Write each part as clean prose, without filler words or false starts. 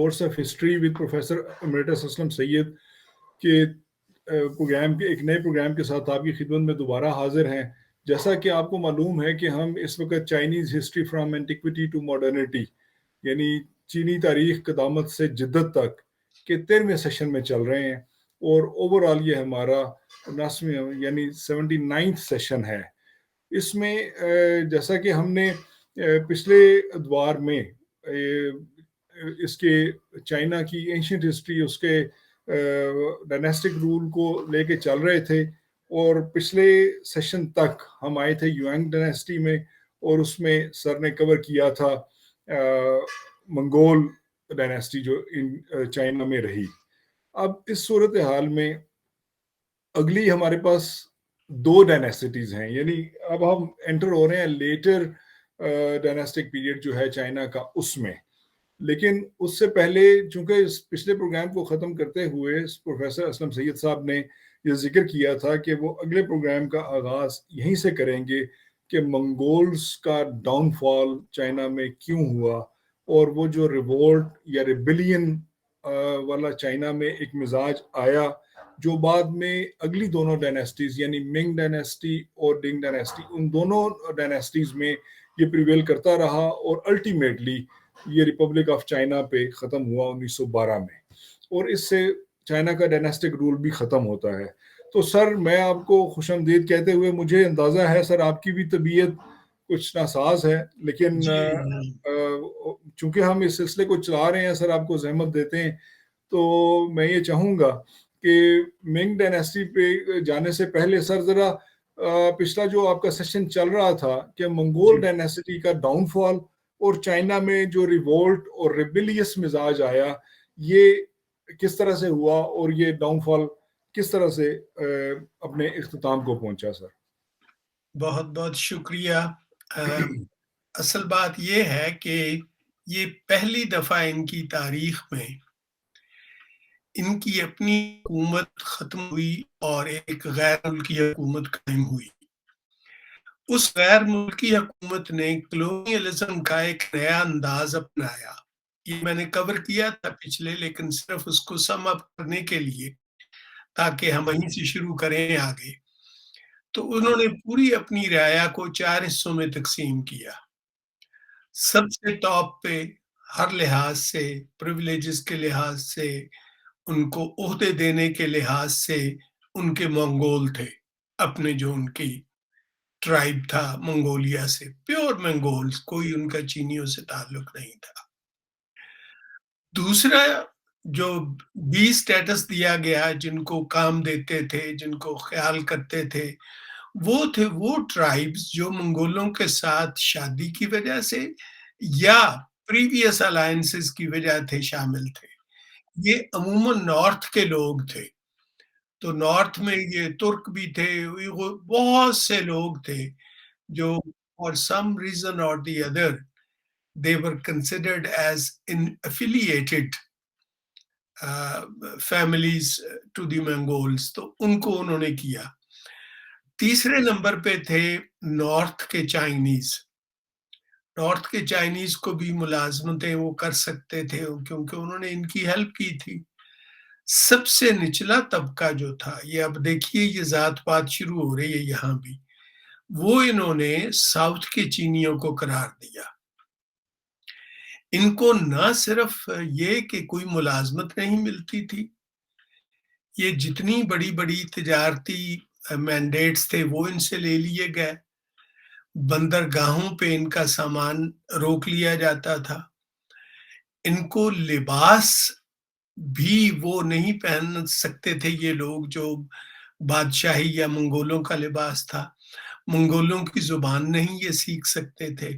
Course of history with professor emeritus Aslam Syed के programme के एक नए प्रोग्राम के साथ आपकी खिदमत में दोबारा हाजिर हैं। जैसा कि आपको मालूम है कि हम इस वक्त Chinese history from antiquity to modernity यानी चीनी तारीख कदामत से जिद्दत तक के 13वें सेशन में चल रहे हैं और ओवरऑल ये हमारा 79वें यानी 79th सेशन है। इसमें जैसा कि हमने पिछले द्वार में इसके चाइना की एंशियंट हिस्ट्री उसके डायनेस्टिक रूल को लेके चल रहे थे और पिछले सेशन तक हम आए थे युआंग डायनेस्टी में और उसमें सर ने कवर किया था मंगोल डायनेस्टी जो इन चाइना में रही। अब इस सूरत हाल में अगली हमारे पास दो डायनेस्टिटीज हैं, यानी अब हम एंटर हो रहे हैं लेटर डायनेस्टिक पीरियड जो है चाइना का उसमें। लेकिन उससे पहले चूंकि इस पिछले प्रोग्राम को ख़त्म करते हुए प्रोफेसर असलम सैयद साहब ने यह जिक्र किया था कि वो अगले प्रोग्राम का आगाज़ यहीं से करेंगे कि मंगोल्स का डाउनफॉल चाइना में क्यों हुआ और वो जो रिवोल्ट या रिबिलियन वाला चाइना में एक मिजाज आया जो बाद में अगली दोनों डायनेस्टीज यानी मिंग डायनेस्टी और डिंग डायनेस्टी उन दोनों डायनेस्टीज में ये प्रिवेल करता रहा और अल्टीमेटली ये रिपब्लिक ऑफ चाइना पे ख़त्म हुआ 1912 में और इससे चाइना का डायनेस्टिक रूल भी ख़त्म होता है। तो सर मैं आपको खुशामदीद कहते हुए मुझे अंदाज़ा है सर आपकी भी तबीयत कुछ नासाज है, लेकिन चूंकि हम इस सिलसिले को चला रहे हैं सर आपको जहमत देते हैं तो मैं ये चाहूँगा कि मिंग डायनेस्टी पे जाने से पहले सर ज़रा पिछला जो आपका सेशन चल रहा था कि मंगोल डायनेस्टी का डाउनफॉल और चाइना में जो रिवोल्ट और रिबिलियस मिजाज आया ये किस तरह से हुआ और ये डाउनफॉल किस तरह से अपने इख्तिताम को पहुंचा सर। बहुत बहुत शुक्रिया। असल बात ये है कि ये पहली दफा इनकी तारीख में इनकी अपनी हुकूमत खत्म हुई और एक गैर मुल्की हुकूमत कायम हुई। उस गैर मुल्की हुकूमत ने कलोनियलिज्म का एक नया अंदाज अपनाया। ये मैंने कवर किया था पिछले, लेकिन सिर्फ उसको सम अप करने के लिए ताकि हम वहीं से शुरू करें आगे। तो उन्होंने पूरी अपनी राया को 4 हिस्सों में तकसीम किया। सबसे टॉप पे हर लिहाज से, प्रिविलेजेस के लिहाज से, उनको ओहदे देने के लिहाज से उनके मंगोल थे, अपने जो उनकी ट्राइब था मंगोलिया से, प्योर मंगोल्स, कोई उनका चीनियों से ताल्लुक नहीं था। दूसरा जो बी स्टेटस दिया गया, जिनको काम देते थे, जिनको ख्याल करते थे, वो थे वो ट्राइब्स जो मंगोलों के साथ शादी की वजह से या प्रीवियस अलायंसेस की वजह से शामिल थे। ये अमूमन नॉर्थ के लोग थे। तो नॉर्थ में ये तुर्क भी थे, बहुत से लोग थे जो फॉर सम रीजन और the other they were considered as in affiliated families to the Mongols, तो उनको उन्होंने किया। तीसरे नंबर पे थे नॉर्थ के चाइनीज। नॉर्थ के चाइनीज को भी मुलाजमतें वो कर सकते थे क्योंकि उन्होंने इनकी हेल्प की थी। सबसे निचला तबका जो था, ये अब देखिए ये जात पात शुरू हो रही है यहाँ भी, वो इन्होंने साउथ के चीनियों को करार दिया। इनको ना सिर्फ ये कि कोई मुलाजमत नहीं मिलती थी, ये जितनी बड़ी-बड़ी तिजारती मैंडेट्स थे वो इनसे ले लिए गए। बंदरगाहों पे इनका सामान रोक लिया जाता था। इनको लिबास भी वो नहीं पहन सकते थे ये लोग जो बादशाही या मंगोलों का लिबास था। मंगोलों की ज़ुबान नहीं ये सीख सकते थे,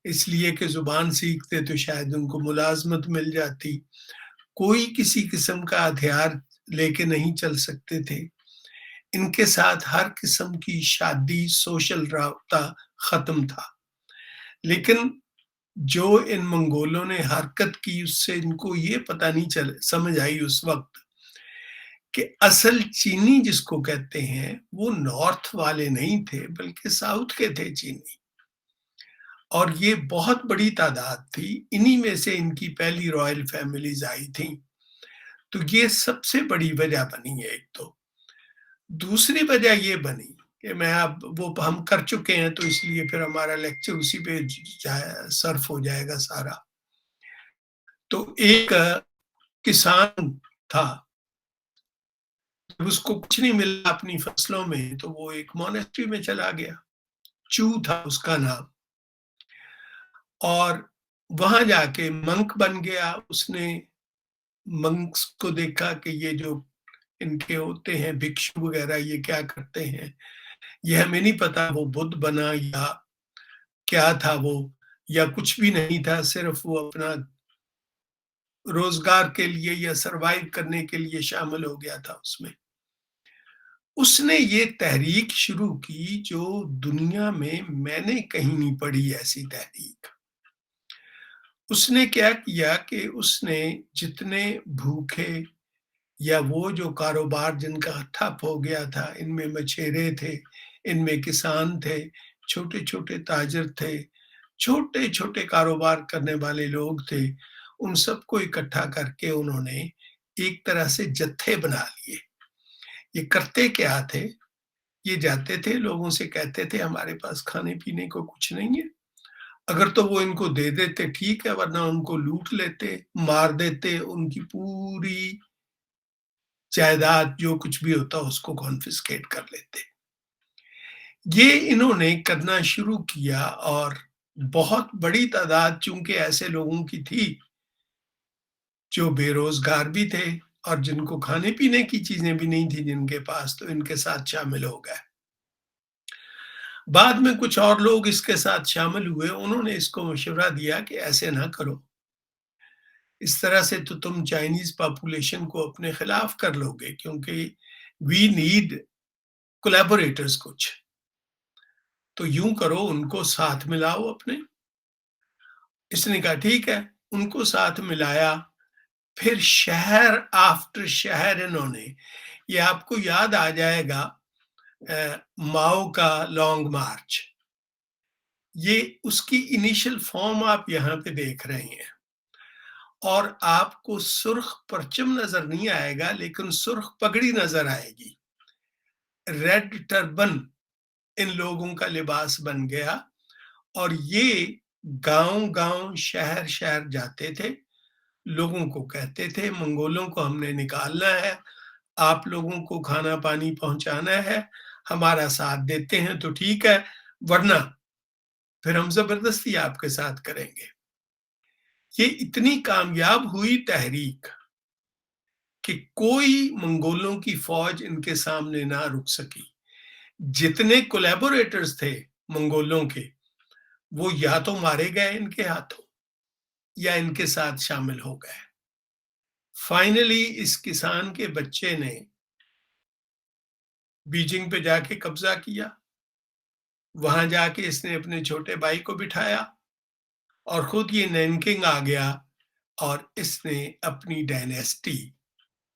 इसलिए कि ज़ुबान सीखते तो शायद उनको मुलाज़मत मिल जाती। कोई किसी किस्म का हथियार लेके नहीं चल सकते थे। इनके साथ हर किस्म की शादी, सोशल राब्ता ख़त्म था। लेकिन जो इन मंगोलों ने हरकत की उससे इनको ये पता नहीं समझ आई उस वक़्त कि असल चीनी जिसको कहते हैं वो नॉर्थ वाले नहीं थे बल्कि साउथ के थे चीनी। और ये बहुत बड़ी तादाद थी, इन्हीं में से इनकी पहली रॉयल फैमिलीज़ आई थीं। तो ये सबसे बड़ी वजह बनी है एक तो। दूसरी वजह ये बनी कि मैं अब वो हम कर चुके हैं तो इसलिए फिर हमारा लेक्चर उसी पे सर्फ हो जाएगा सारा। तो एक किसान था, जब उसको कुछ नहीं मिला अपनी फसलों में तो वो एक मोनेस्ट्री में चला गया। चू था उसका नाम, और वहां जाके मंक बन गया। उसने मंक्स को देखा कि ये जो इनके होते हैं भिक्षु वगैरह, ये क्या करते हैं, ये हमें नहीं पता वो बुद्ध बना या क्या था वो, या कुछ भी नहीं था, सिर्फ वो अपना रोजगार के लिए या सरवाइव करने के लिए शामिल हो गया था उसमें। उसने ये तहरीक शुरू की जो दुनिया में मैंने कहीं नहीं पढ़ी ऐसी तहरीक। उसने क्या किया कि उसने जितने भूखे या वो जो कारोबार जिनका ठप हो गया था, इनमें मछेरे थे, इनमें किसान थे, छोटे-छोटे ताजिर थे, छोटे-छोटे कारोबार करने वाले लोग थे, उन सबको इकट्ठा करके उन्होंने एक तरह से जत्थे बना लिए। ये करते क्या थे, ये जाते थे, लोगों से कहते थे हमारे पास खाने-पीने को कुछ नहीं है। अगर तो वो इनको दे देते ठीक है, वरना उनको लूट लेते, मार देते, उनकी पूरी जायदाद जो कुछ भी होता उसको कॉन्फिस्केट कर लेते। ये इन्होंने करना शुरू किया, और बहुत बड़ी तादाद चूंकि ऐसे लोगों की थी जो बेरोजगार भी थे और जिनको खाने पीने की चीजें भी नहीं थी जिनके पास, तो इनके साथ शामिल हो गए। बाद में कुछ और लोग इसके साथ शामिल हुए, उन्होंने इसको मशवरा दिया कि ऐसे ना करो, इस तरह से तो तुम चाइनीज पॉपुलेशन को अपने खिलाफ कर लोगे, क्योंकि वी नीड कोलैबोरेटर्स कुछ। तो यूं करो, उनको साथ मिलाओ अपने। इसने कहा ठीक है, उनको साथ मिलाया। फिर शहर आफ्टर शहर इन्होंने, ये आपको याद आ जाएगा माओ का लॉन्ग मार्च, ये उसकी इनिशियल फॉर्म आप यहाँ पे देख रहे हैं। और आपको सुर्ख परचम नजर नहीं आएगा, लेकिन सुर्ख पगड़ी नजर आएगी। रेड टर्बन इन लोगों का लिबास बन गया, और ये गांव-गांव, शहर-शहर जाते थे, लोगों को कहते थे मंगोलों को हमने निकालना है, आप लोगों को खाना-पानी पहुँचाना है, हमारा साथ देते हैं तो ठीक है, वरना फिर हम ज़बरदस्ती आपके साथ करेंगे। ये इतनी कामयाब हुई तहरीक कि कोई मंगोलों की फौज इनके सामने ना रुक सकी। जितने कोलैबोरेटर्स थे मंगोलों के, वो या तो मारे गए इनके हाथों या इनके साथ शामिल हो गए। फाइनली इस किसान के बच्चे ने बीजिंग पे जाके कब्जा किया। वहां जाके इसने अपने छोटे भाई को बिठाया और खुद ये नैनकिंग आ गया, और इसने अपनी डायनेस्टी,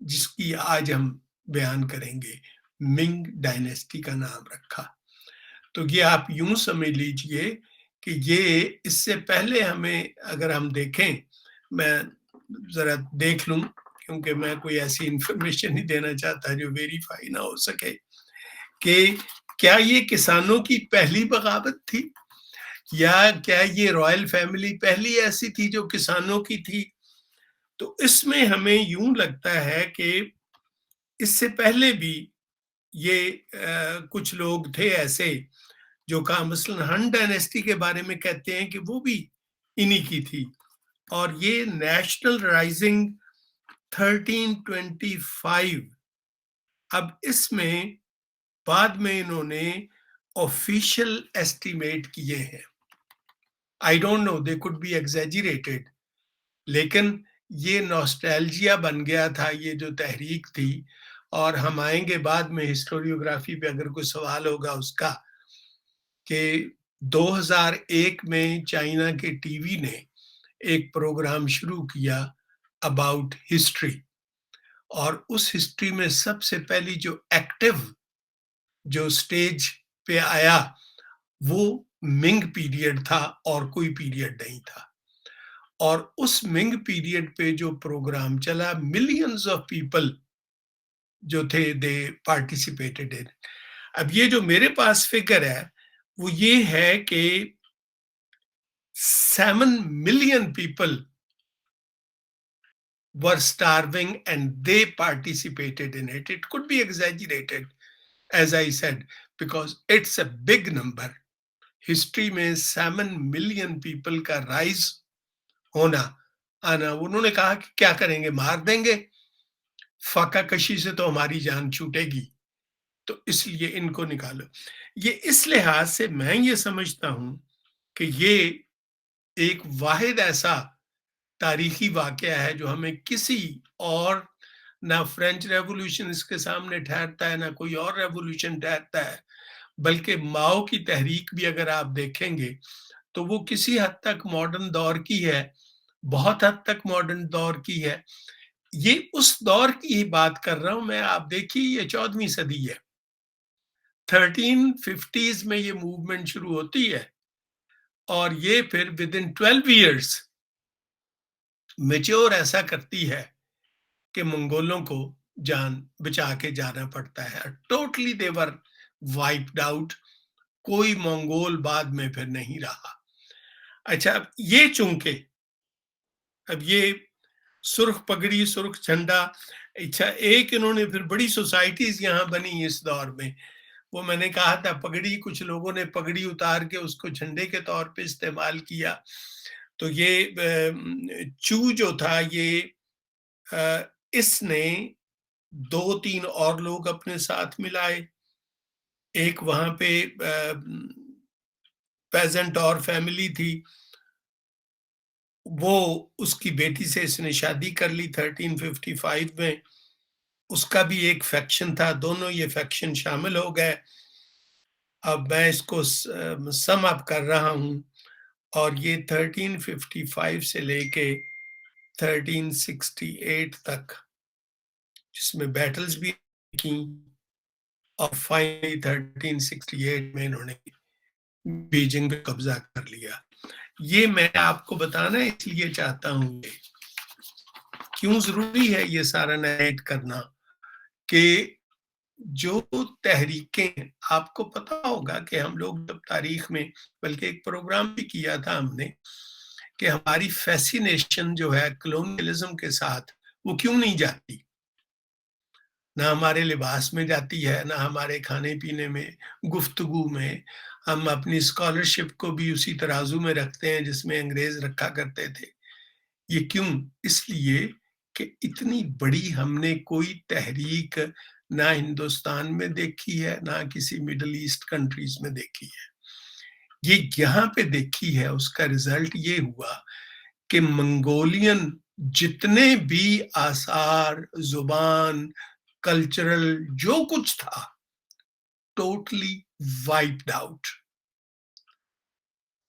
जिसकी आज हम बयान करेंगे, मिंग डायनेस्टी का नाम रखा। तो ये आप यूं समझ लीजिए कि ये इससे पहले हमें अगर हम देखें, मैं जरा देख लूं क्योंकि मैं कोई ऐसी इंफॉर्मेशन नहीं देना चाहता जो वेरीफाई ना हो सके, कि क्या ये किसानों की पहली बगावत थी, या क्या ये रॉयल फैमिली पहली ऐसी थी जो किसानों की थी। तो इसमें हमें यूं लगता है कि इससे पहले भी ये कुछ लोग थे ऐसे जो कहा, मसलन हन डायनेस्टी के बारे में कहते हैं कि वो भी इन्हीं की थी। और ये नेशनल राइजिंग 1325, अब इसमें बाद में इन्होंने ऑफिशियल एस्टिमेट किए हैं। I don't know, they could be exaggerated, लेकिन ये नॉस्टैल्जिया बन गया था ये जो तहरीक थी। और हम आएंगे बाद में हिस्टोरियोग्राफी पे, अगर कोई सवाल होगा उसका, कि 2001 में चाइना के टीवी ने एक प्रोग्राम शुरू किया अबाउट हिस्ट्री, और उस हिस्ट्री में सबसे पहली जो एक्टिव जो स्टेज पे आया वो मिंग पीरियड था और कोई पीरियड नहीं था। और उस मिंग पीरियड पे जो प्रोग्राम चला, मिलियंस ऑफ पीपल जो थे दे पार्टिसिपेटेड इन। अब ये जो मेरे पास फिगर है वो ये है कि 7 million people were starving and they participated in it. It could be exaggerated, as I said, because it's a big number. History में 7 million people का राइज होना आना, उन्होंने कहा कि क्या करेंगे, मार देंगे, फाका कशी से तो हमारी जान छूटेगी, तो इसलिए इनको निकालो। ये इस लिहाज से मैं ये समझता हूं कि ये एक वाहिद ऐसा तारीखी वाकया है जो हमें किसी और, ना फ्रेंच रेवोल्यूशन इसके सामने ठहरता है, ना कोई और रेवोल्यूशन ठहरता है, बल्कि माओ की तहरीक भी अगर आप देखेंगे तो वो किसी हद तक मॉडर्न दौर की है, बहुत हद तक मॉडर्न दौर की है। ये उस दौर की ही बात कर रहा हूं मैं। आप देखिए ये 14वीं सदी है, 1350s में ये मूवमेंट शुरू होती है और ये फिर विद इन 12 years मेच्योर ऐसा करती है कि मंगोलों को जान बचा के जाना पड़ता है। टोटली दे वर वाइप्ड आउट, कोई मंगोल बाद में फिर नहीं रहा। अच्छा, अब ये चूंकि अब ये सुर्ख पगड़ी सुर्ख झंडा, अच्छा एक इन्होंने फिर बड़ी सोसाइटीज यहाँ बनी इस दौर में। वो मैंने कहा था पगड़ी, कुछ लोगों ने पगड़ी उतार के उसको झंडे के तौर पे इस्तेमाल किया। तो ये चू जो था ये इसने 2-3 और लोग अपने साथ मिलाए। एक वहां पे पेजेंट और फैमिली थी, वो उसकी बेटी से इसने शादी कर ली 1355 में। उसका भी एक फैक्शन था, दोनों ये फैक्शन शामिल हो गए। अब मैं इसको सम अप कर रहा हूं और ये 1355 से लेके 1368 तक, जिसमें बैटल्स भी की, और फाइनली 1368 में इन्होंने बीजिंग पे कब्जा कर लिया। ये मैं आपको बताना इसलिए चाहता हूं, क्यों जरूरी है ये सारा नरेट करना, कि जो तहरीकें, आपको पता होगा कि हम लोग जब तारीख में, बल्कि एक प्रोग्राम भी किया था हमने, कि हमारी फैसिनेशन जो है कलोनियलिज्म के साथ, वो क्यों नहीं जाती। ना हमारे लिबास में जाती है, ना हमारे खाने पीने में, गुफ्तगू में। हम अपनी स्कॉलरशिप को भी उसी तराजू में रखते हैं जिसमें अंग्रेज रखा करते थे। ये क्यों? इसलिए कि इतनी बड़ी हमने कोई तहरीक ना हिंदुस्तान में देखी है, ना किसी मिडल ईस्ट कंट्रीज में देखी है। ये यहाँ पे देखी है, उसका रिजल्ट ये हुआ कि मंगोलियन जितने भी आसार, जुबान, कल्चरल जो कुछ था, टोटली वाइप्ड आउट।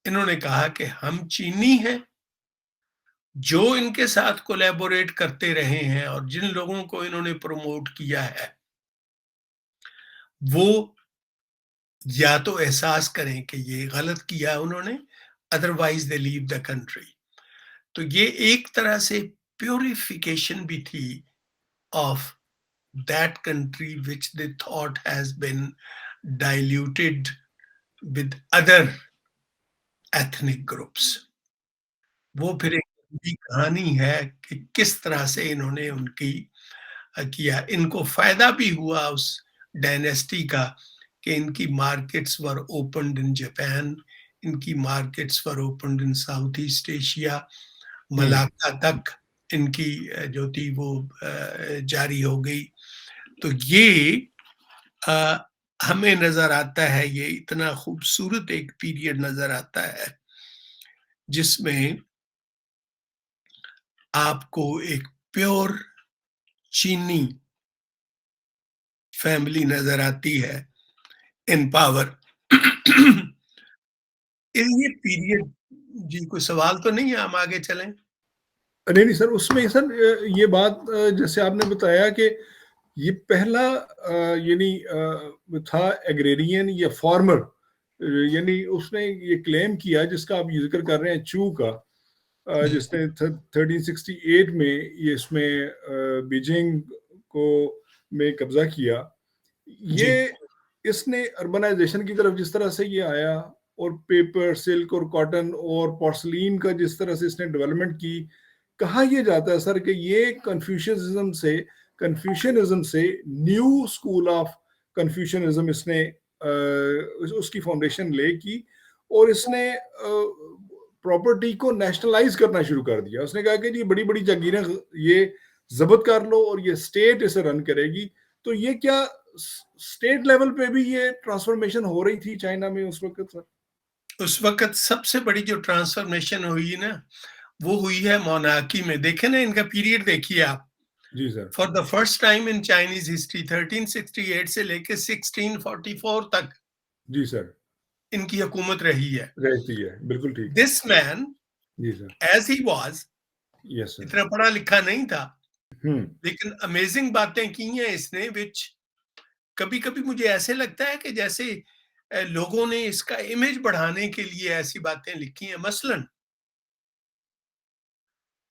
इन्होंने कहा कि हम चीनी हैं, जो इनके साथ कोलैबोरेट करते रहे हैं और जिन लोगों को इन्होंने प्रमोट किया है, वो या तो एहसास करें कि ये गलत किया उन्होंने, otherwise they leave the country. तो ये एक तरह से प्योरिफिकेशन भी थी of that country which they thought has been diluted with other ethnic groups। वो फिर एक लंबी कहानी है कि किस तरह से इन्होंने उनकी किया। इनको फायदा भी हुआ उस डायनेस्टी का कि इनकी markets were opened in Japan, इनकी मार्केट्स वर ओपन्ड इन साउथ ईस्ट एशिया, मलाक्का तक इनकी जो थी वो जारी हो गई। तो ये हमें नजर आता है, ये इतना खूबसूरत एक पीरियड नजर आता है जिसमें आपको एक प्योर चीनी फैमिली नजर आती है इन पावर। ये पीरियड, जी कोई सवाल तो नहीं है, हम आगे चलें? नहीं नहीं सर, उसमें सर ये बात जैसे आपने बताया कि ये पहला यानी था एग्रेरियन या फार्मर यानी उसने ये क्लेम किया जिसका आप जिक्र कर रहे हैं, चू का, जी, जिसने 1368 में ये इसमें बीजिंग को में कब्जा किया। जी, ये इसने अर्बनाइजेशन की तरफ जिस तरह से ये आया, और पेपर, सिल्क और कॉटन और पोर्सलीन का जिस तरह से इसने डेवलपमेंट की, कहा यह जाता है सर कि ये कन्फ्यूशनिज्म से न्यू स्कूल ऑफ कन्फ्यूशनिज्म इसने उसकी फाउंडेशन ले की, और इसने प्रॉपर्टी को नेशनलाइज करना शुरू कर दिया। उसने कहा कि ये बड़ी बड़ी जागीरें ये जब्त कर लो और ये स्टेट इसे रन करेगी। तो ये क्या स्टेट लेवल पे भी ये ट्रांसफॉर्मेशन हो रही थी चाइना में उस वक्त सर? उस वक़्त सबसे बड़ी जो ट्रांसफ़ॉर्मेशन हुई ना, वो हुई है मोनार्की में। देखें ना, इनका पीरियड देखिए आप। जी sir. For the first time in Chinese history 1368 से लेके 1644 तक जी सर। इनकी हुकूमत रही है। रहती है, बिल्कुल ठीक। दिस मैन जी sir. As he was yes sir. इतना पढ़ा लिखा नहीं था, हम्म। लेकिन अमेज़िंग बातें की हैं इसने, व्हिच कभी-कभी मुझे ऐसे लगता है कि जैसे लोगों ने इसका इमेज बढ़ाने के लिए ऐसी बातें लिखी हैं। मसलन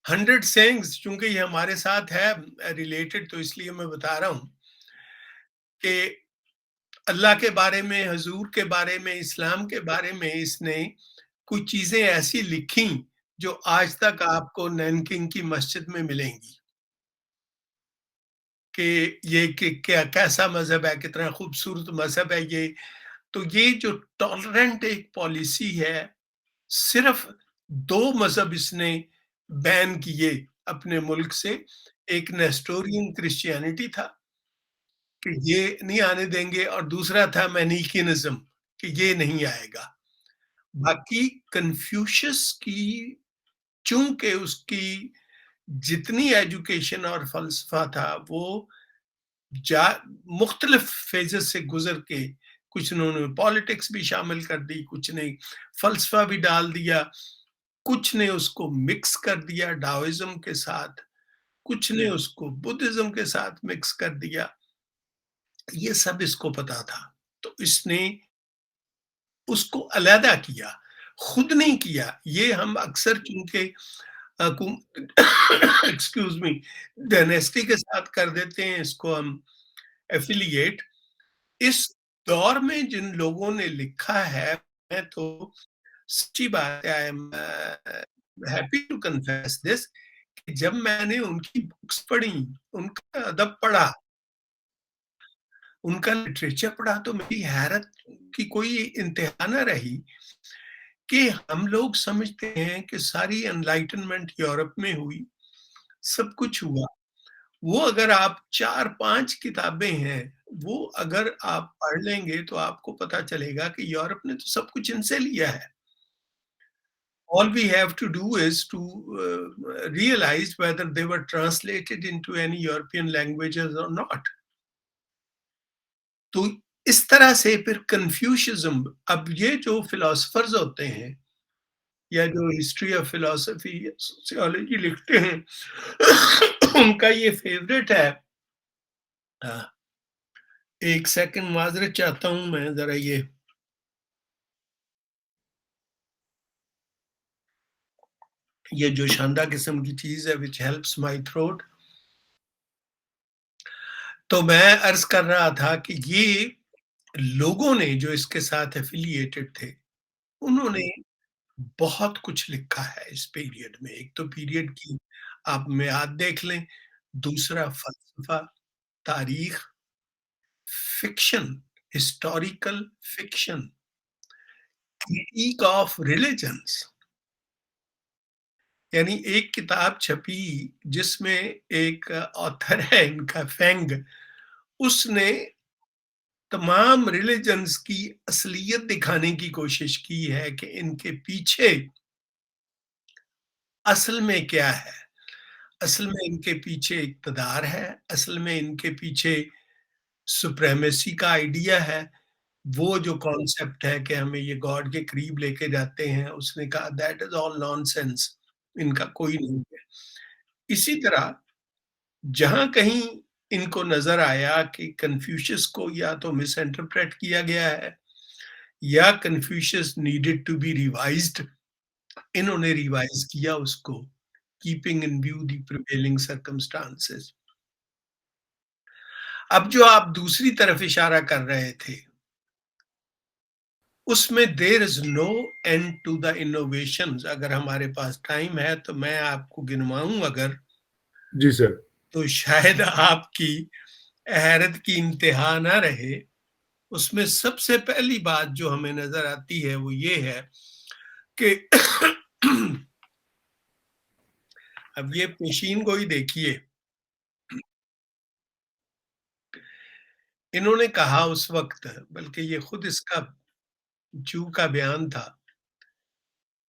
100 सेइंग्स, चूँकि ये हमारे साथ है रिलेटेड, तो इसलिए मैं बता रहा हूँ कि अल्लाह के बारे में, हज़ूर के बारे में, इस्लाम के बारे में इसने कुछ चीज़ें ऐसी लिखी जो आज तक आपको नैनकिंग की मस्जिद में मिलेंगी। कि ये कि क्या कैसा मज़हब है, कितना खूबसूरत मज़हब है ये। तो ये जो टॉलरेंट एक पॉलिसी है, सिर्फ़ 2 मज़हब इसने बैन किए अपने मुल्क से। एक नेस्टोरियन क्रिश्चियनिटी था कि ये नहीं आने देंगे, और दूसरा था मैनिकेनिज़्म कि ये नहीं आएगा। बाकी कन्फ्यूशियस की, चूँकि उसकी जितनी एजुकेशन और फ़लसफ़ा था वो जा मुख्तलिफ फ़ेजेज़ से गुज़र के, कुछ उन्होंने पॉलिटिक्स भी शामिल कर दी, कुछ ने फ़लसफ़ा भी डाल दिया, कुछ ने उसको मिक्स कर दिया डाओइज़्म के साथ, कुछ ने उसको बुद्धिज़्म के साथ मिक्स कर दिया। ये सब इसको पता था। तो इसने उसको अलहदा किया, खुद नहीं किया। ये हम अक्सर चूँकि कुम एक्सक्यूज़ मी, डायनेस्टी के साथ कर देते हैं इसको हम एफ़िलिएट। इस दौर में जिन लोगों ने लिखा है, मैं तो सच्ची बात है, I am happy to confess this, कि जब मैंने उनकी बुक्स पढ़ी, उनका अदब पढ़ा, उनका लिटरेचर पढ़ा, तो मेरी हैरत की कोई इंतहा ना रही कि हम लोग समझते हैं कि सारी एनलाइटनमेंट यूरोप में हुई, सब कुछ हुआ। वो अगर आप 4-5 किताबें हैं, वो अगर आप पढ़ लेंगे तो आपको पता चलेगा कि यूरोप ने तो सब कुछ इनसे लिया है। All we have to do is to realize whether they were translated into any European languages or not. तो इस तरह से फिर कन्फ्यूशियज़्म, अब ये जो फिलॉसफर्स होते हैं या जो हिस्ट्री ऑफ फिलॉसफी या सोशियोलॉजी लिखते हैं, उनका ये फेवरेट है। अ, 1 सेकंड माज़रत चाहता हूँ मैं, ज़रा ये जो शानदार किस्म की चीज़ है व्हिच हेल्प्स माय थ्रोट। तो मैं अर्ज़ कर रहा था कि ये लोगों ने जो इसके साथ एफ़िलिएटेड थे, उन्होंने बहुत कुछ लिखा है इस पीरियड में। एक तो पीरियड की आप मियाद देख लें, दूसरा फ़लसफ़ा, तारीख़, fiction, historical fiction, critic of religions. यानी एक किताब छपी जिसमें एक ऑथर है इनका फेंग, उसने तमाम रिलिजन्स की असलियत दिखाने की कोशिश की है कि इनके पीछे असल में क्या है। असल में इनके पीछे इक़्तिदार है, असल में इनके पीछे सुप्रीमेसी का आइडिया है। वो जो कॉन्सेप्ट है कि हमें ये गॉड के करीब लेके जाते हैं, उसने कहा दैट इज़ ऑल नॉनसेंस, इनका कोई नहीं है। इसी तरह जहाँ कहीं इनको नज़र आया कि कन्फ्यूशियस को या तो मिसइंटरप्रेट किया गया है या Confucius needed to be revised, इन्होंने रिवाइज किया उसको, keeping in view the prevailing circumstances. अब जो आप दूसरी तरफ इशारा कर रहे थे, उसमें there is no end to the innovations. अगर हमारे पास टाइम है तो मैं आपको गिनवाऊं अगर, जी सर। तो शायद आपकी हैरत की इंतहा ना रहे। उसमें सबसे पहली बात जो हमें नजर आती है वो ये है कि अब ये मशीन को ही देखिए। इन्होंने कहा उस वक्त, बल्कि ये खुद इसका जू का बयान था,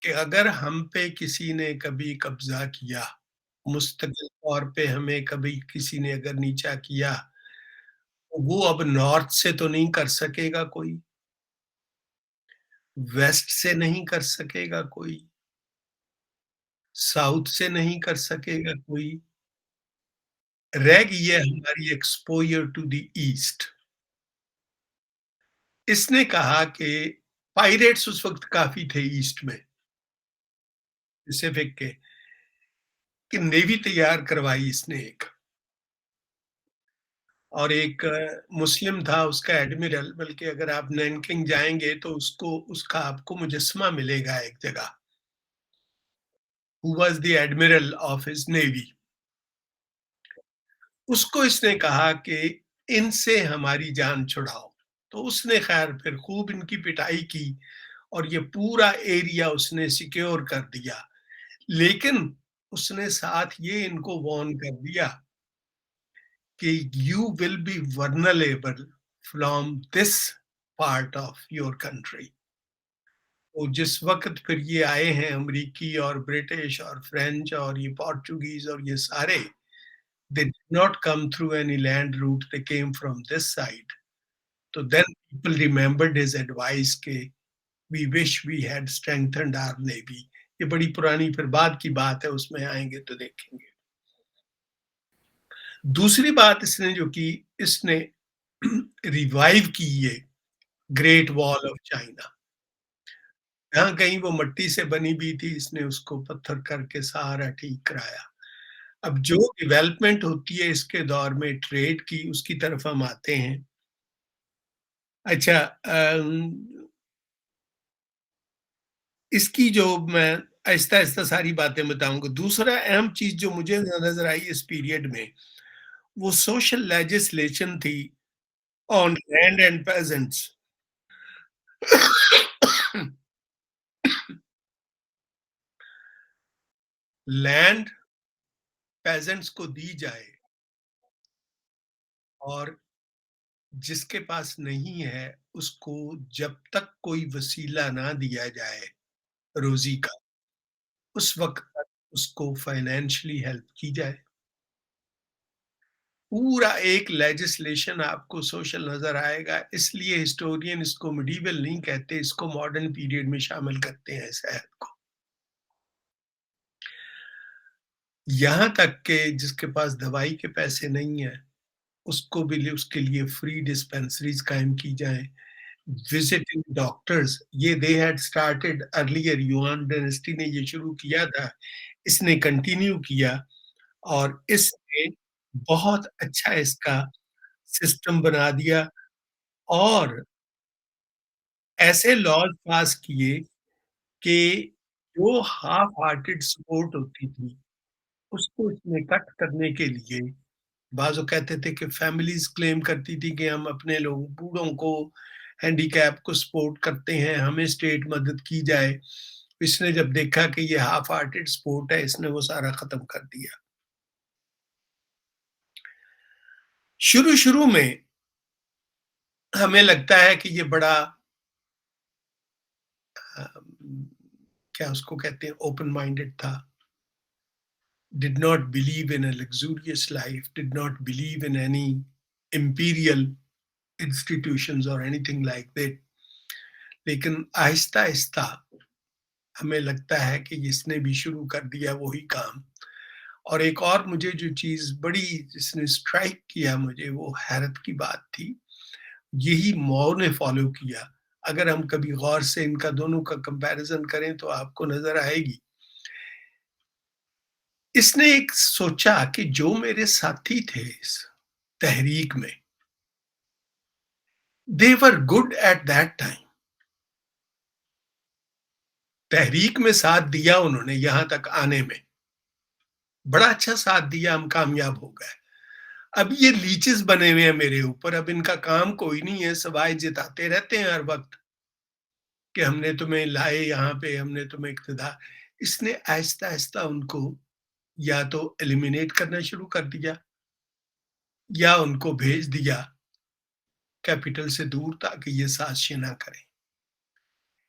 कि अगर हम पे किसी ने कभी कब्जा किया, मुस्तकिल तौर पे हमें कभी किसी ने अगर नीचा किया, तो वो अब नॉर्थ से तो नहीं कर सकेगा कोई, वेस्ट से नहीं कर सकेगा कोई, साउथ से नहीं कर सकेगा कोई, रह गई है हमारी एक्सपोज़र टू द ईस्ट। इसने कहा कि पायरेट्स उस वक़्त काफ़ी थे ईस्ट में, पैसिफिक के, कि नेवी तैयार करवाई इसने एक, और एक मुस्लिम था उसका एडमिरल, बल्कि अगर आप नैनकिंग जाएँगे तो उसका आपको मुजस्समा मिलेगा एक जगह, who was the admiral of his navy. उसको इसने कहा कि इनसे हमारी जान छुड़ाओ। तो उसने ख़ैर फिर खूब इनकी पिटाई की और ये पूरा एरिया उसने सिक्योर कर दिया। लेकिन उसने साथ ये इनको वार्न कर दिया कि you will be vulnerable from this part of your country. तो जिस वक़्त फिर ये आए हैं अमरीकी और ब्रिटिश और फ्रेंच और ये पोर्चुगीज़ और ये सारे, they did not come through any land route, they came from this side. So then people remembered his advice कि we wish we had strengthened our navy. ये बड़ी पुरानी फिर बाद की बात है, उसमें आएँगे तो देखेंगे। दूसरी बात इसने जो की, इसने रिवाइव की ये ग्रेट वॉल ऑफ चाइना। जहाँ कहीं वो मिट्टी से बनी भी थी, इसने उसको पत्थर करके सारा ठीक कराया। अब जो डेवलपमेंट होती है इसके दौर में ट्रेड की, उसकी तरफ हम आते हैं। अच्छा, इसकी जो मैं आहिस्ता-आहिस्ता सारी बातें बताऊँगा। दूसरा अहम चीज़ जो मुझे नज़र आई इस पीरियड में, वो सोशल लेजिस्लेशन थी on land and pageants. Land pageants को दी जाए, और जिसके पास नहीं है, उसको जब तक कोई वसीला ना दिया जाए रोज़ी का, उस वक़्त तक उसको फाइनेंशियली हेल्प की जाए। पूरा एक लेजिस्लेशन आपको सोशल नज़र आएगा, इसलिए हिस्टोरियन इसको मिडीवल नहीं कहते, इसको मॉडर्न पीरियड में शामिल करते हैं इस ऐप को। यहाँ तक कि जिसके पास दवाई के पैसे नहीं है, उसको भी उसके लिए फ्री डिस्पेंसरीज़ कायम की जाएँ। विजिटिंग डॉक्टर्स, ये they had started earlier, yuan dynasty ने ये शुरू किया था, इसने कंटिन्यू किया, और इसने बहुत अच्छा इसका सिस्टम बना दिया, और ऐसे लॉज़ पास किए कि जो हाल्फ हार्टेड सपोर्ट होती थी, उसको इसने कट करने के लिए, बाज़ वो कहते थे कि फैमिलीज़ क्लेम करती थी कि हम अपने लोग बूढ़ों को, हैंडीकैप को सपोर्ट करते हैं, हमें स्टेट मदद की जाए। इसने जब देखा कि ये हाल्फ हार्टेड सपोर्ट है, इसने वो सारा खत्म कर दिया। शुरू-शुरू में हमें लगता है कि ये बड़ा अ, क्या उसको कहते हैं, ओपन माइंडेड था, did not believe in a luxurious life, did not believe in any imperial institutions or anything like that. लेकिन आहिस्ता-आहिस्ता हमें लगता है कि इसने भी शुरू कर दिया वही काम। और एक और मुझे जो चीज़ बड़ी जिसने स्ट्राइक किया मुझे, वो हैरत की बात थी, यही माओ ने फॉलो किया। अगर हम कभी गौर से इनका दोनों का कंपैरिज़न करें तो आपको नज़र आएगी। इसने एक सोचा कि जो मेरे साथी थे इस तहरीक में, they were good at that time. तहरीक में साथ दिया उन्होंने यहाँ तक आने में। बड़ा अच्छा साथ दिया, हम कामयाब हो गए। अब ये लीचेस बने हुए हैं मेरे ऊपर, अब इनका काम कोई नहीं है सिवाय जिताते रहते हैं हर वक़्त कि हमने तुम्हें लाए यहाँ पे, हमने तुम्हें इक़्तिदार। इसने आहिस्ता-आहिस्ता उनको या तो एलिमिनेट करना शुरू कर दिया या उनको भेज दिया कैपिटल से दूर ताकि ये साज़िशें ना करें।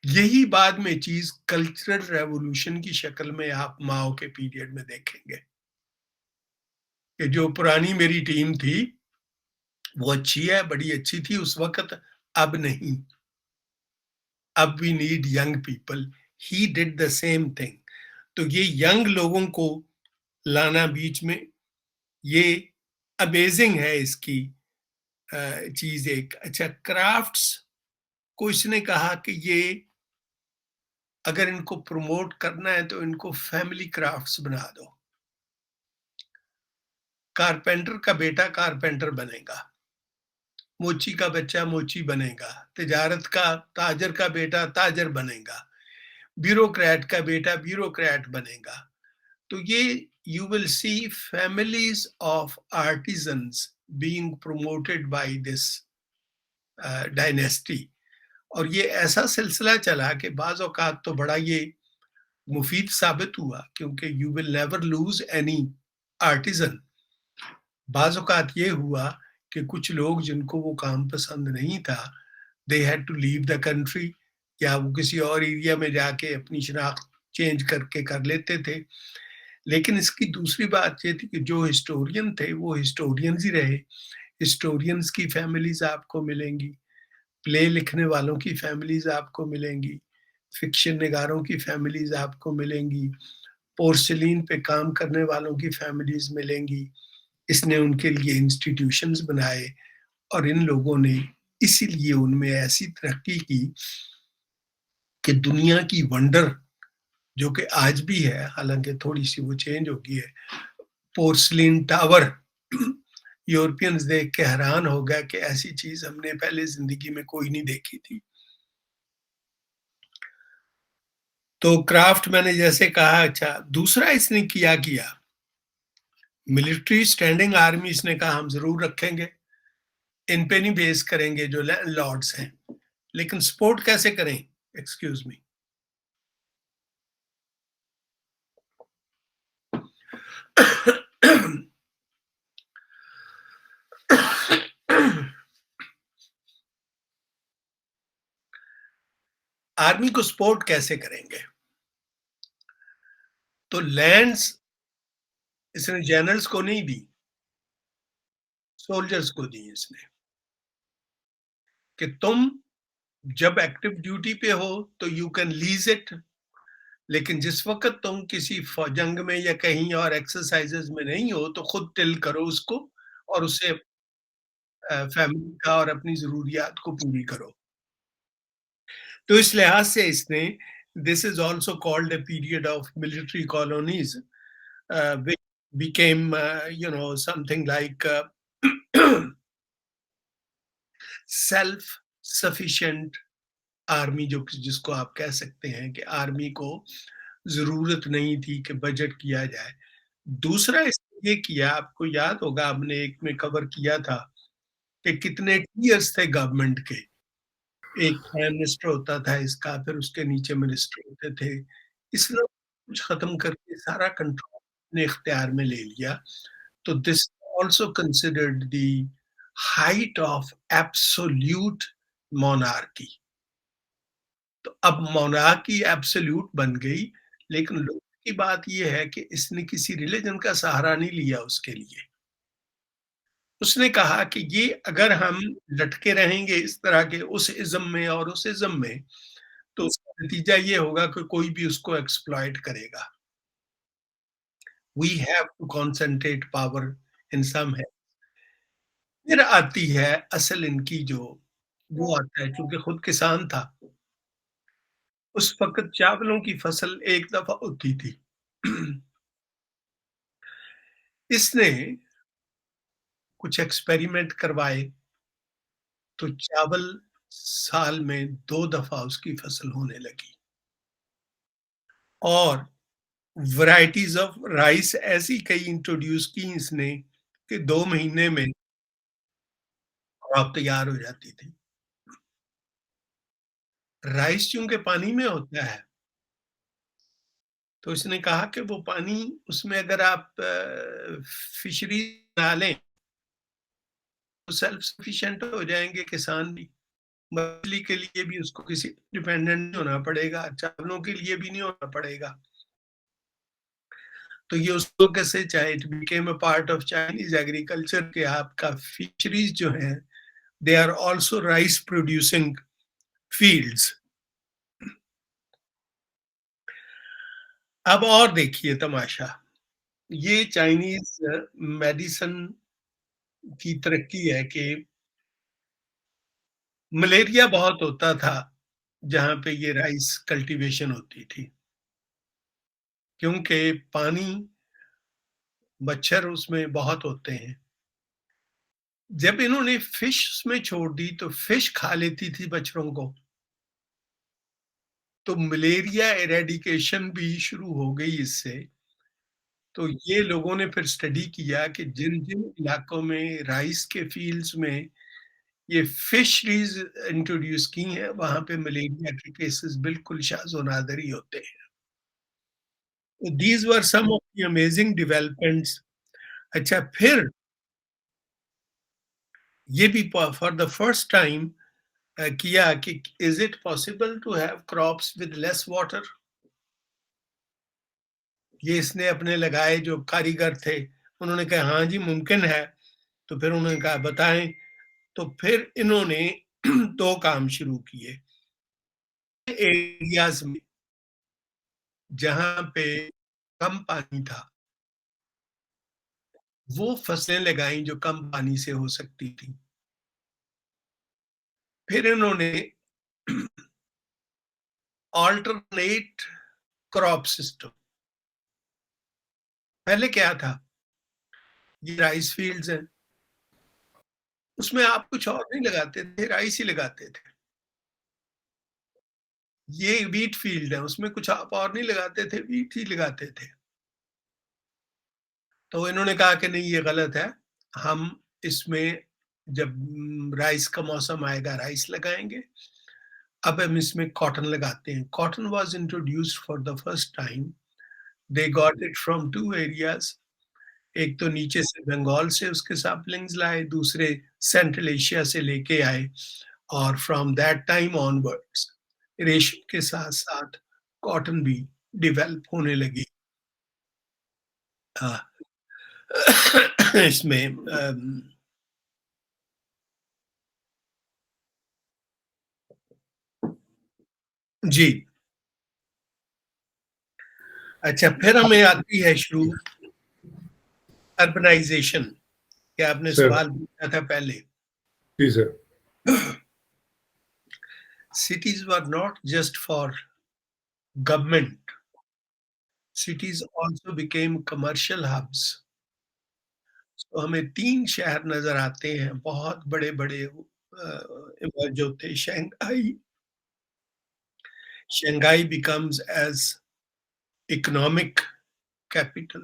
यही बाद में चीज़ कल्चरल रेवोल्यूशन की शक्ल में आप माओ के पीरियड में देखेंगे कि जो पुरानी मेरी टीम थी, वो अच्छी है, बड़ी अच्छी थी उस वक़्त, अब नहीं। अब we need young people. He did the same thing. तो ये यंग लोगों को लाना बीच में, ये अमेजिंग है इसकी चीज़ एक। अच्छा, क्राफ्ट्स को इसने कहा कि ये अगर इनको प्रमोट करना है तो इनको फैमिली क्राफ्ट्स बना दो। कारपेंटर का बेटा कारपेंटर बनेगा, मोची का बच्चा मोची बनेगा, तिजारत का ताजर का बेटा ताजर बनेगा, ब्यूरोक्रेट का बेटा ब्यूरोक्रेट बनेगा। तो ये you will see families of artisans being promoted by this dynasty. और ये ऐसा सिलसिला चला कि बाज़ औक़ात तो बड़ा ये मुफीद साबित हुआ, क्योंकि you will never loose any artisan. बाज़ औक़ात ये हुआ कि कुछ लोग जिनको वो काम पसंद नहीं था, they had to leave the country, या वो किसी और एरिया में जाके अपनी शनाख्त चेंज करके कर लेते थे। लेकिन इसकी दूसरी बात ये थी कि जो हिस्टोरियन थे वो हिस्टोरियंस ही रहे। हिस्टोरियंस की फैमिलीज़ आपको मिलेंगी, प्ले लिखने वालों की फैमिलीज़ आपको मिलेंगी, फ़िक्शन निगारों की फैमिलीज़ आपको मिलेंगी, पोर्सिलीन पे काम करने वालों की फैमिलीज़ मिलेंगी। इसने उनके लिए इंस्टीट्यूशंस बनाए और इन लोगों ने इसीलिए उनमें ऐसी तरक्की की कि दुनिया की वंडर जो कि आज भी है, हालाँकि थोड़ी-सी वो चेंज हो गई है, पोर्सिलीन टावर, यूरोपियंस देख के हैरान हो गए कि ऐसी चीज़ हमने पहले ज़िंदगी में कोई नहीं देखी थी। तो क्राफ्ट मैंने जैसे कहा। अच्छा, दूसरा इसने किया, मिलिट्री स्टैंडिंग आर्मी इसने कहा हम ज़रूर रखेंगे, इन पे नहीं बेस करेंगे जो लैंडलॉर्ड्स हैं। लेकिन सपोर्ट कैसे करें? Excuse me. आर्मी को सपोर्ट कैसे करेंगे? तो लैंड्स इसने जनरल्स को नहीं दी, सोल्जर्स को दी इसने, कि तुम जब एक्टिव ड्यूटी पे हो तो यू कैन लीज इट, लेकिन जिस वक़्त तुम किसी जंग में या कहीं और एक्सरसाइज़ेज़ में नहीं हो तो खुद टिल करो उसको और उससे फैमिली का और अपनी ज़रूरियात को पूरी करो। तो इस लिहाज से इसने, this is also called a period of military colonies which became something like self sufficient army, जो जिसको आप कह सकते हैं कि आर्मी को ज़रूरत नहीं थी कि बजट किया जाए। दूसरा इसने ये किया, आपको याद होगा हमने एक में कवर किया था कि कितने टियर्स थे गवर्नमेंट के। एक प्राइम मिनिस्टर होता था इसका, फिर उसके नीचे मिनिस्टर होते थे। इसने कुछ खत्म करके सारा कंट्रोल अपने इख्तियार में ले लिया। तो this also considered the height of absolute monarchy. तो अब मोनार्की एब्सोल्यूट बन गई, लेकिन लोगों की बात ये है कि इसने किसी रिलिजन का सहारा नहीं लिया उसके लिए। उसने कहा कि ये अगर हम लटके रहेंगे इस तरह के उस इज़्म में और उस इज़्म में, तो उसका नतीजा ये होगा कि कोई भी उसको एक्सप्लॉइट करेगा। We have to concentrate power in some है। फिर आती है असल इनकी जो वो आता है, चूँकि खुद किसान था। उस वक़्त चावलों की फसल एक दफ़ा होती थी। इसने कुछ एक्सपेरिमेंट करवाए, तो चावल साल में 2 दफ़ा उसकी फसल होने लगी और वैराइटीज़ ऑफ राइस ऐसी कई इंट्रोड्यूस की इसने कि 2 महीने में क्रॉप तैयार हो जाती थी। राइस चूँकि पानी में होता है, तो इसने कहा कि वो पानी उसमें अगर आप फिशरी डालें, तो सेल्फ सफिशिएंट हो जाएँगे किसान भी। मछली के लिए भी उसको किसी डिपेंडेंट नहीं होना पड़ेगा, चावलों के लिए भी नहीं होना पड़ेगा। तो ये उस वक़्त से चाहे it became a part of Chinese agriculture के आपका फिशरीज़ जो हैं, they are also rice producing fields. अब और देखिए तमाशा, ये चाइनीज़ मेडिसिन की तरक्की है कि मलेरिया बहुत होता था, जहाँ पे ये राइस कल्टीवेशन होती थी। क्योंकि पानी मच्छर उसमें बहुत होते हैं। जब इन्होंने फिश उसमें छोड़ दी, तो फिश खा लेती थी मच्छरों को। तो मलेरिया एरेडिकेशन भी शुरू हो गई इससे। तो ये लोगों ने फिर स्टडी किया कि जिन-जिन इलाकों में राइस के फील्ड्स में ये फिशरीज़ इंट्रोड्यूस की हैं, वहाँ पे मलेरिया के केसेस बिल्कुल शाज़-ओ-नादिर ही होते हैं। तो these were some of the amazing developments. अच्छा, फिर ये भी फॉर द फर्स्ट टाइम किया कि is it possible to have crops with less water? ये इसने अपने लगाए जो कारीगर थे, उन्होंने कहा हाँ जी, मुमकिन है। तो फिर उन्होंने कहा बताएँ, तो फिर इन्होंने 2 काम शुरू किए। एरियाज़ में जहाँ पे कम पानी था, वो फसलें लगाई जो कम पानी से हो सकती थी। फिर इन्होंने अल्टरनेट क्रॉप सिस्टम। पहले क्या था? ये राइस फील्ड्स हैं, उसमें आप कुछ और नहीं लगाते थे, राइस ही लगाते थे। ये व्हीट फील्ड है, उसमें कुछ आप और नहीं लगाते थे, व्हीट ही लगाते थे। तो इन्होंने कहा कि नहीं, ये गलत है, हम इसमें जब राइस का मौसम आएगा राइस लगाएँगे। अब हम इसमें कॉटन लगाते हैं। Cotton was introduced for the first time, they got it from 2 areas. एक तो नीचे से बंगाल से उसके सैपलिंग्स लाए, दूसरे सेंट्रल एशिया से लेके आए और फ्रॉम दैट टाइम ऑनवर्ड्स रेशम के साथ-साथ कॉटन भी डेवलप होने लगी। हाँ। इसमें जी। अच्छा, फिर हमें आती है शुरू अर्बनाइज़ेशन, कि आपने सर। सवाल पूछा था पहले। जी sir. Cities were not just for government, cities also became commercial hubs. तो हमें 3 शहर नज़र आते हैं, बहुत बड़े-बड़े इमर्ज होते। Shanghai becomes as economic capital.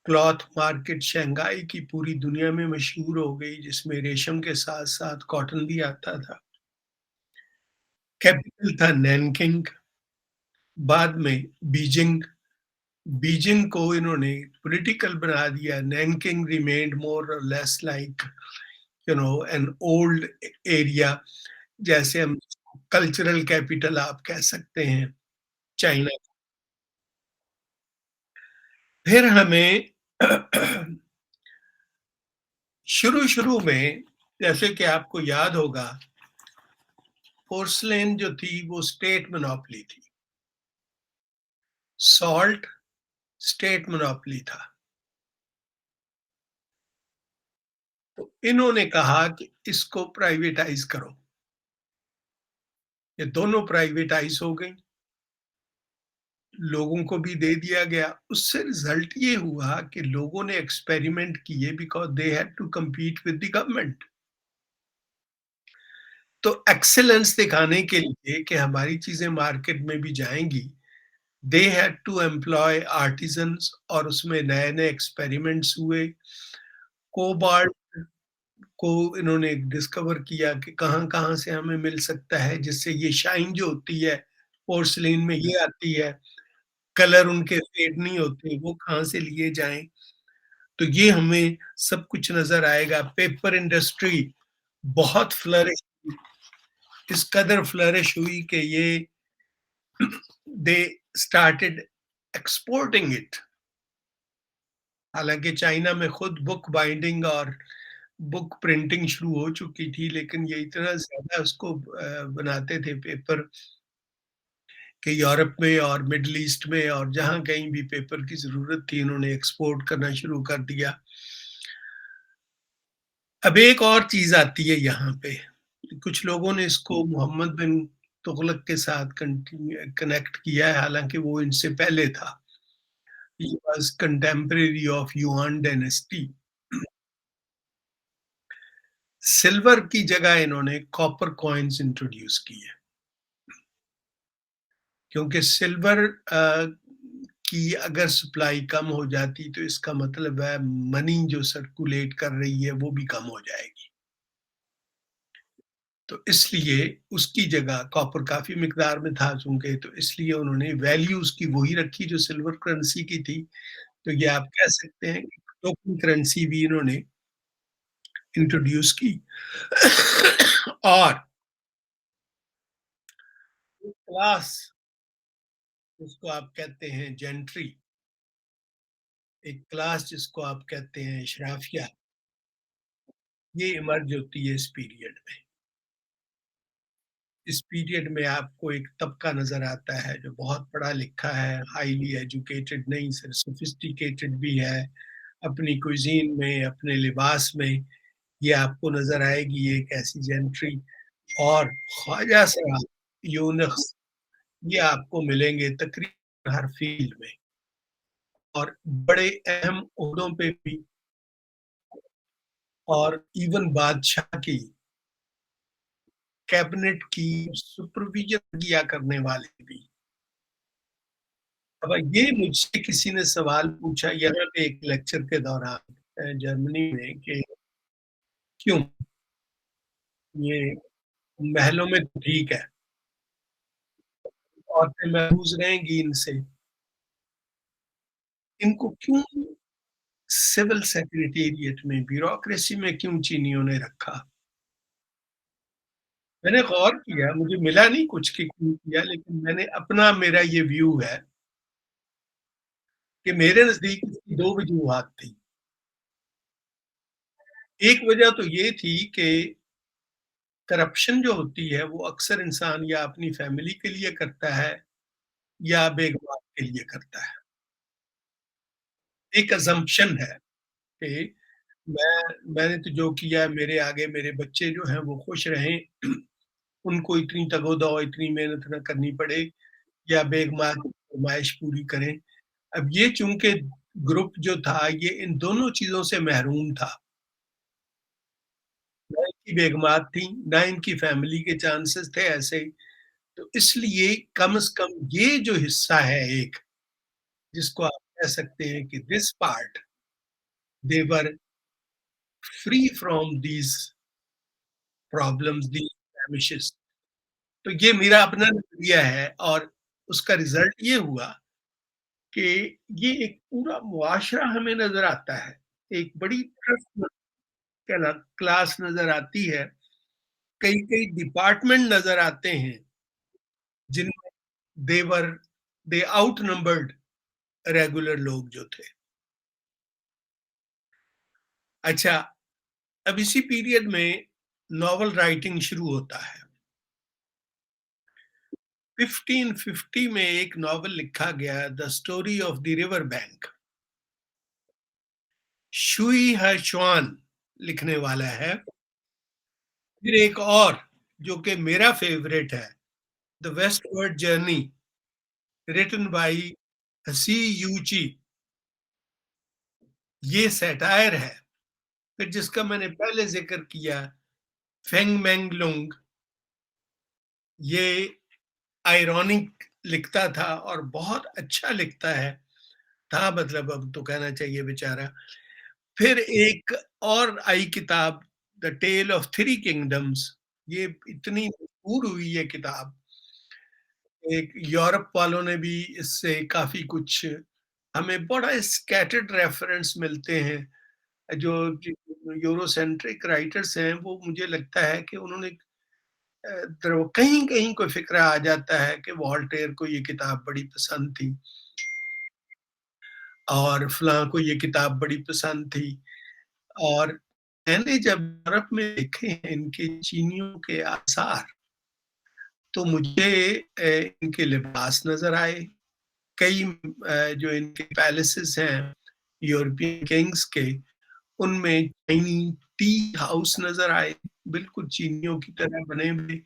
Cloth market Shanghai की पूरी दुनिया में मशहूर हो गई, जिसमें रेशम के साथ-साथ कॉटन भी आता था। कैपिटल था नैनकिंग, बाद में बीजिंग। बीजिंग को इन्होंने पॉलिटिकल बना दिया। नैनकिंग रिमेन्ड मोर और less like an old area, जैसे हम कल्चरल कैपिटल आप कह सकते हैं चाइना। फिर हमें शुरू-शुरू में, जैसे कि आपको याद होगा, पोर्सिलेन जो थी वो स्टेट मोनोपोली थी। सॉल्ट स्टेट मोनोपोली था। तो इन्होंने कहा कि इसको प्राइवेटाइज़ करो। ये दोनों प्राइवेटाइज़ हो गईं, लोगों को भी दे दिया गया। उससे रिज़ल्ट ये हुआ कि लोगों ने एक्सपेरिमेंट किए because they had to compete with the government. तो एक्सीलेंस दिखाने के लिए कि हमारी चीज़ें मार्केट में भी जाएँगी, दे हैड टू एम्प्लॉय आर्टिज़न्स और उसमें नए-नए एक्सपेरिमेंट्स हुए। कोबाल्ट को इन्होंने डिस्कवर किया कि कहाँ-कहाँ से हमें मिल सकता है, जिससे ये शाइन जो होती है, पोर्सिलेन में ये आती है, कलर उनके फेड नहीं होते, वो कहाँ से लिए जाएँ। तो ये हमें सब कुछ नज़र आएगा। पेपर इंडस्ट्री बहुत फ्लरिश हुई, इस कदर फ्लरिश हुई कि ये दे स्टार्टेड एक्सपोर्टिंग इट। हालाँकि चाइना में खुद बुक बाइंडिंग और बुक प्रिंटिंग शुरू हो चुकी थी, लेकिन ये इतना ज़्यादा उसको बनाते थे पेपर कि यूरोप में और मिडल ईस्ट में और जहाँ कहीं भी पेपर की ज़रूरत थी, इन्होंने एक्सपोर्ट करना शुरू कर दिया। अब एक और चीज़ आती है यहाँ पे, कुछ लोगों ने इसको मोहम्मद बिन तुगलक के साथ कनेक्ट किया है, हालाँकि वो इनसे पहले था। He was contemporary of yuan dynasty. Silver की जगह इन्होंने कॉपर कॉइन्स इंट्रोड्यूस किए, क्योंकि सिल्वर की अगर सप्लाई कम हो जाती तो इसका मतलब है मनी जो सर्कुलेट कर रही है वो भी कम हो जाएगी। तो इसलिए उसकी जगह कॉपर काफ़ी मिकदार में था चूँकि, तो इसलिए उन्होंने वैल्यू उसकी वही रखी जो सिल्वर करेंसी की थी। तो ये आप कह सकते हैं कि टोकन करेंसी भी इन्होंने इंट्रोड्यूस की। और क्लास जिसको आप कहते हैं जेंट्री, एक क्लास जिसको आप कहते हैं अशराफिया, ये इमर्ज होती है इस पीरियड में। इस पीरियड में आपको एक तबका नज़र आता है जो बहुत पढ़ा-लिखा है, हाइली एजुकेटेड नहीं सिर्फ सोफिस्टिकेटेड भी है, अपनी क्विज़ीन में, अपने लिबास में, ये आपको नज़र आएगी एक ऐसी जेंट्री। और ख्वाजा साहब, यूनुस, ये आपको मिलेंगे तकरीबन हर फ़ील्ड में और बड़े अहम ओहदों पे भी, और इवन बादशाह की कैबिनेट की सुपरविज़न किया करने वाले भी। अब ये मुझसे किसी ने सवाल पूछा यहाँ पे एक लेक्चर के दौरान जर्मनी में कि क्यों ये महलों में तो ठीक है, औरतें महफूज़ रहेंगी इनसे, इनको क्यों सिविल सेक्रेटेरिएट में, ब्यूरोक्रेसी में क्यों चीनियों ने रखा? मैंने गौर किया, मुझे मिला नहीं कुछ कि क्यों किया, लेकिन मेरा ये व्यू है कि मेरे नज़दीक इसकी 2 वजूहात थी। एक वजह तो ये थी कि करप्शन जो होती है वो अक्सर इंसान या अपनी फैमिली के लिए करता है या बेगमात के लिए करता है। एक असम्पशन है कि मैंने तो जो किया मेरे आगे मेरे बच्चे जो हैं वो खुश रहें, उनको इतनी तगो-दो, इतनी मेहनत ना करनी पड़े या बेगमात की फरमाइश पूरी करें। अब ये चूँकि ग्रुप जो था ये इन दोनों चीज़ों से महरूम था। ना इनकी बेगमात थी, ना इनकी फैमिली के चांसेस थे ऐसे। तो इसलिए कम से कम ये जो हिस्सा है एक, जिसको आप कह सकते हैं कि this part they were free from these problems, these blemishes. तो ये मेरा अपना नज़रिया है और उसका रिज़ल्ट ये हुआ कि ये एक पूरा मुआशरा हमें नज़र आता है। एक बड़ी ट्रस्ट क्या ना क्लास नज़र आती है, कई-कई डिपार्टमेंट नज़र आते हैं, जिनमें दे वर दे आउटनंबर्ड रेगुलर लोग जो थे। अच्छा, अब इसी पीरियड में नॉवल राइटिंग शुरू होता है। 1550 में एक नॉवल लिखा गया the story of the river bank. शुई हाशुआन लिखने वाला है। फिर एक और जो कि मेरा फेवरेट है, the westward journey written by हसी यूची, ये सैटायर है। फिर जिसका मैंने पहले ज़िक्र किया, फेंग मेंग लुंग, ये आयरॉनिक लिखता था और बहुत अच्छा लिखता है, था मतलब अब तो कहना चाहिए बेचारा। फिर एक और आई किताब, the tale of three kingdoms, ये इतनी मशहूर हुई ये किताब, एक यूरोप वालों ने भी इससे काफ़ी कुछ, हमें बड़ा स्कैटर्ड रेफरेंस मिलते हैं। जो यूरोसेंट्रिक राइटर्स हैं, वो मुझे लगता है कि उन्होंने कहीं-कहीं कोई फ़िक्रा आ जाता है कि वॉल्टेयर को ये किताब बड़ी पसंद थी और फलाँ को ये किताब बड़ी पसंद थी। और मैंने जब यूरोप में देखे हैं इनके चीनियों के आसार, तो मुझे इनके लिबास नज़र आए। कई जो इनके पैलेसेस हैं यूरोपियन किंग्स के, उनमें चाइनी टी हाउस नज़र आए, बिल्कुल चीनियों की तरह बने हुए,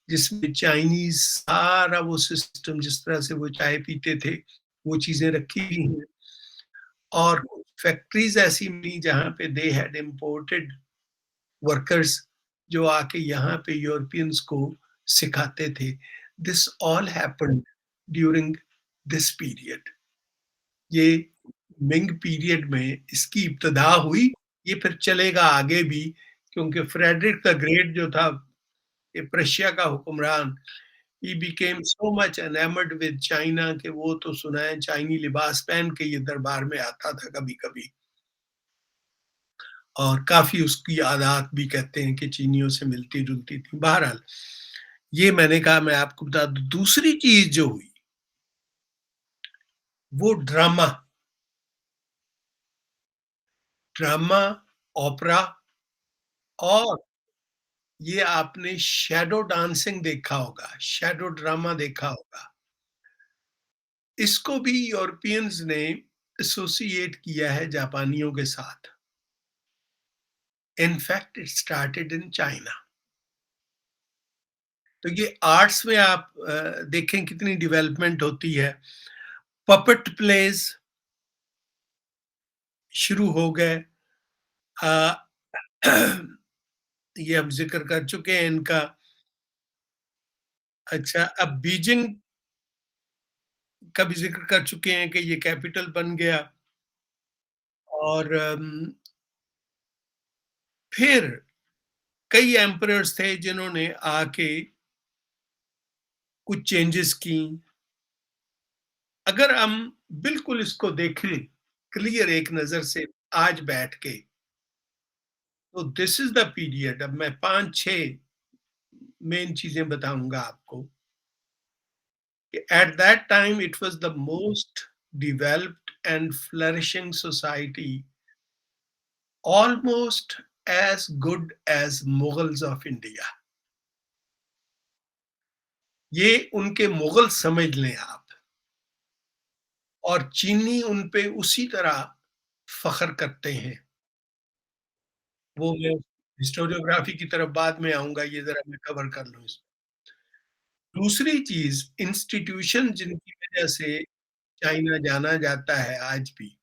जिसमें चाइनीज़ सारा वो सिस्टम जिस तरह से वो चाय पीते थे, वो चीज़ें रखी हुई हैं। और फैक्ट्रीज़ ऐसी मिली जहाँ पे दे हैड इम्पोर्टेड वर्कर्स, जो आके यहाँ पे यूरोपियंस को सिखाते थे। This all happened during this period. ये मिंग पीरियड में इसकी इब्तिदा हुई, ये फिर चलेगा आगे भी, क्योंकि फ्रेडरिक द ग्रेट जो था, ये प्रशिया का हुक्मरान, he became so much enamoured with China कि वो तो सुना है चाइनी लिबास पहन के ये दरबार में आता था कभी-कभी, और काफ़ी उसकी आदात भी कहते हैं कि चीनियों से मिलती-जुलती थी। बहरहाल, ये मैंने कहा मैं आपको बता दूँ। दूसरी चीज़ जो हुई, वो ड्रामा, ड्रामा, ओपेरा, और ये आपने शैडो डांसिंग देखा होगा, शैडो ड्रामा देखा होगा। इसको भी यूरोपियंस ने एसोसिएट किया है जापानियों के साथ। In fact it started in China. तो ये आर्ट्स में आप देखें कितनी डेवलपमेंट होती है। पपेट प्लेस शुरू हो गए। अ, ये हम ज़िक्र कर चुके हैं इनका। अच्छा, अब बीजिंग का भी ज़िक्र कर चुके हैं कि ये कैपिटल बन गया। और फिर कई एम्परर्स थे जिन्होंने आके कुछ चेंजेस की। अगर हम बिल्कुल इसको देखें क्लियर एक नज़र से आज बैठ के, तो दिस इज़ द पीरियड। अब मैं 5-6 मेन चीज़ें बताऊँगा आपको कि eight that time it was the most developed and flourishing society, almost as good as Mughals of India. ये उनके मुगल समझ लें आप, और चीनी उन पे उसी तरह फ़ख्र करते हैं। वो मैं हिस्टोरियोग्राफी की तरफ बाद में आऊँगा, ये ज़रा मैं कवर कर लूँ इसको। दूसरी चीज़, इंस्टीट्यूशन जिनकी वजह से चाइना जाना जाता है आज भी,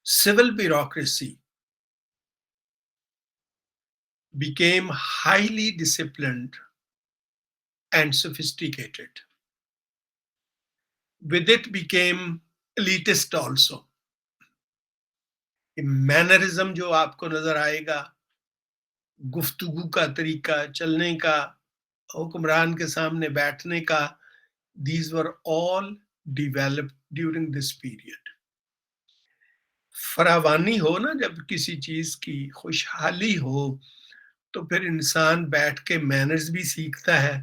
civil bureaucracy became highly disciplined and sophisticated. With it became elitist also. Mannerism जो आपको नज़र आएगा, गुफ्तगू का तरीका, चलने का, हुक्मरान के सामने बैठने का, these were all developed during this period. फरावानी हो ना जब किसी चीज़ की, खुशहाली हो, तो फिर इंसान बैठ के मैनर्स भी सीखता है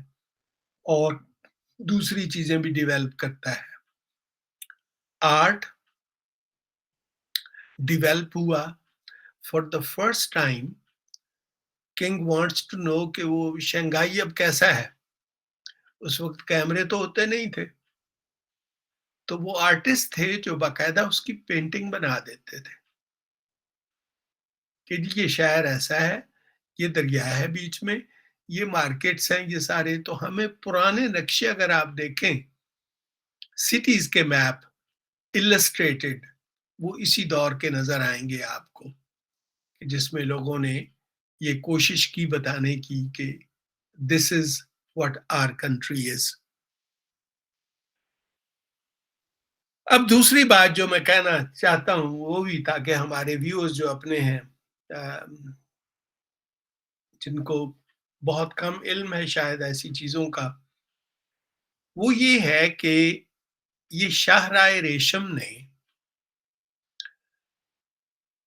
और दूसरी चीज़ें भी डेवलप करता है। आर्ट डेवलप हुआ। For the first time king wants to know कि वो शंघाई अब कैसा है। उस वक़्त कैमरे तो होते नहीं थे। तो वो आर्टिस्ट थे जो बाकायदा उसकी पेंटिंग बना देते थे कि जी ये शहर ऐसा है, ये दरिया है बीच में, ये मार्केट्स हैं ये सारे, तो हमें पुराने नक्शे अगर आप देखें, सिटीज के मैप इलस्ट्रेटेड, वो इसी दौर के नजर आएंगे आपको, जिसमें लोगों ने ये कोशिश की बताने की कि this is what our country is. अब दूसरी बात जो मैं कहना चाहता हूं वो भी, ताकि हमारे व्यूअर्स जो अपने हैं, जिनको बहुत कम इल्म है शायद ऐसी चीजों का, वो ये है कि ये शाहराय रेशम ने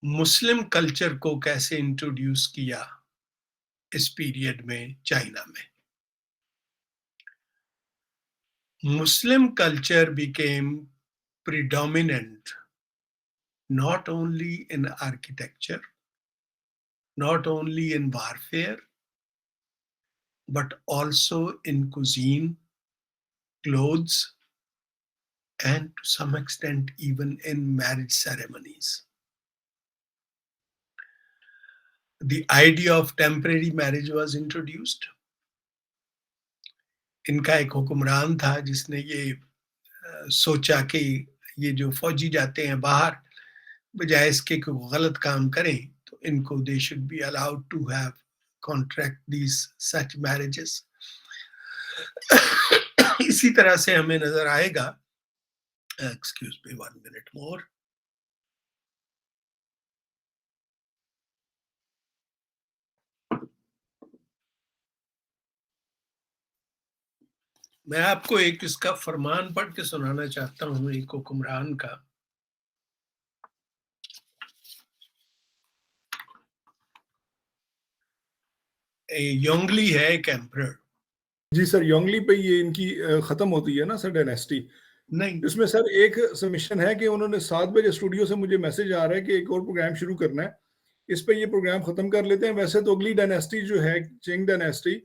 मुस्लिम कल्चर को कैसे इंट्रोड्यूस किया इस पीरियड में चाइना में। Muslim culture became predominant not only in architecture, not only in warfare, but also in cuisine, clothes, and to some extent even in marriage ceremonies. The idea of temporary marriage was introduced. इनका एक हुक्मरान था जिसने ये सोचा कि ये जो फौजी जाते हैं बाहर, बजाय इसके कि वो गलत काम करें, तो इनको they should be allowed to have contract these such marriages. इसी तरह से हमें नजर आएगा, एक्सक्यूज मी 1 मिनट मोर, मैं आपको एक इसका फरमान पढ़ के सुनाना चाहता हूं, एक हुक्मरान का। योंगली है एक एम्परर। जी सर, योंगली पे ये इनकी खत्म होती है ना सर डायनेस्टी। नहीं, इसमें सर एक सबमिशन है कि उन्होंने 7 बजे स्टूडियो से मुझे मैसेज आ रहा है कि एक और प्रोग्राम शुरू करना है, इस पे ये प्रोग्राम खत्म कर लेते हैं। वैसे तो अगली डायनेस्टी जो है चिंग डायनेस्टी,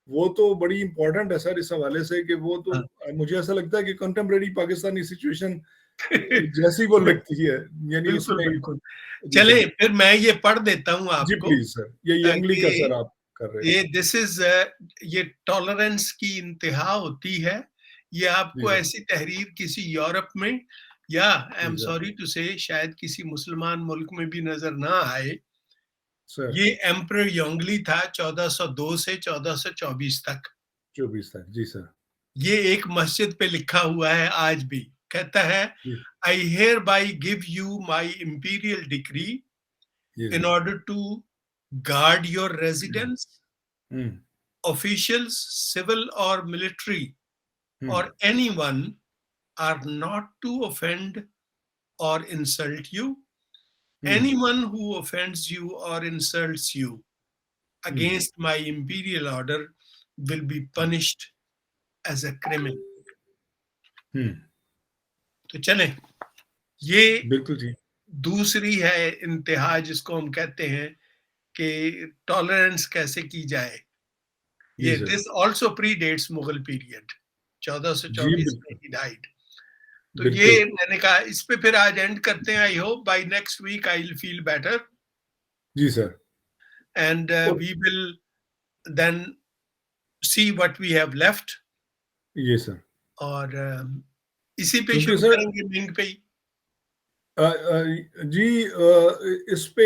वो तो बड़ी इंपॉर्टेंट है सर इस हवाले से कि वो तो मुझे ऐसा लगता है कि कंटेम्प्रेरी पाकिस्तानी सिचुएशन जैसी वो लगती है, यानी बिल्कुल इसमें। बिल्कुल। जी चले सर, फिर मैं ये पढ़ देता हूं जी आपको प्लीज सर, ये यंगली का कि सर आप कर रहे हैं। ये दिस इज ये टॉलरेंस की इंतहा होती है। ये जी आपको सर, ऐसी तहरीर किसी यूरोप में या आई जी एम सर, सॉरी टू से शायद किसी मुसलमान मुल्क में भी नजर ना आए। सर ये एम्परर योंगली था 1402 से 1424 तक। 24 तक, जी सर, ये एक मस्जिद पे लिखा हुआ है आज भी। कहता है, जी I hereby give you my imperial decree जी इन sir. Order to guard your residence, hmm officials, civil or military, or hmm anyone are not to offend or insult you. Hmm Anyone who offends you or insults you hmm against my imperial order will be punished as a criminal. हम्म, तो चले, ये बिल्कुल जी, दूसरी है इंतहा जिसको हम कहते हैं कि टॉलरेंस कैसे की जाए। जी ये sir, this also predates Mughal period, जी 1424 में बिल्कुल, ही डाइड। तो बिल्कुल, ये मैंने कहा इस पे फिर आज एंड करते हैं। I hope by next week I will feel better जी सर। एंड और we will then see what we have left. ये सर, और इसी पे क्योंकि शुरू सर करेंगे, मिंग पे ही। जी इस पे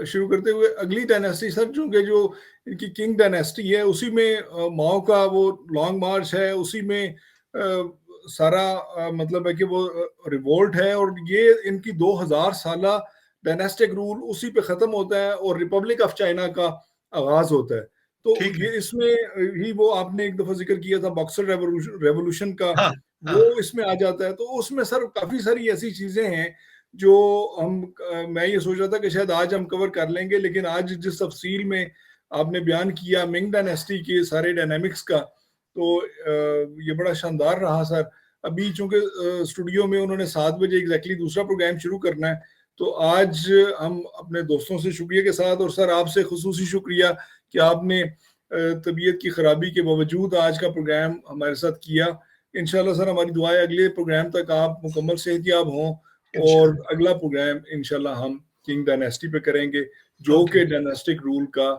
शुरू करते हुए अगली डायनेस्टी सर, चूंकि जो इनकी किंग डायनेस्टी है उसी में माओ का वो लॉन्ग मार्च है, उसी में सारा मतलब है कि वो रिवोल्ट है, और ये इनकी 2000 साला डायनेस्टिक रूल उसी पे खत्म होता है और रिपब्लिक ऑफ चाइना का आगाज होता है। तो ठीक है। ये इसमें ही वो आपने एक दफा जिक्र किया था बॉक्सर रेवोल्यूशन का, हाँ वो हाँ, इसमें आ जाता है। तो उसमें सर काफी सारी ऐसी चीजें हैं जो हम मैं ये सोच रहा था कि शायद आज हम कवर कर लेंगे, लेकिन आज जिस तफसील में आपने बयान किया मिंग डायनेस्टी के सारे डायनामिक्स का, तो ये बड़ा शानदार रहा सर। अभी चूंकि स्टूडियो में उन्होंने 7 बजे एग्जैक्टली दूसरा प्रोग्राम शुरू करना है, तो आज हम अपने दोस्तों से शुक्रिया के साथ, और सर आपसे खुसूसी शुक्रिया कि आपने तबीयत की खराबी के बावजूद आज का प्रोग्राम हमारे साथ किया। इंशाल्लाह सर हमारी दुआ है अगले प्रोग्राम तक आप मुकम्मल सेहतियाब हों, और इंशाल्लाह। अगला प्रोग्राम इंशाल्लाह हम किंग डायनेस्टी पे करेंगे, जो ओके, कि डायनेस्टिक रूल का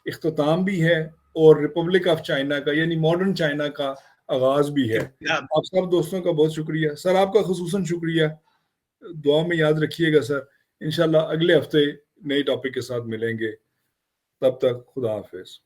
इख्तिताम भी है और रिपब्लिक ऑफ चाइना का यानी मॉडर्न चाइना का आगाज भी है। आप सब दोस्तों का बहुत शुक्रिया सर, आपका खुसूसन शुक्रिया। दुआ में याद रखिएगा सर। इंशाल्लाह अगले हफ्ते नए टॉपिक के साथ मिलेंगे। तब तक खुदा हाफिज।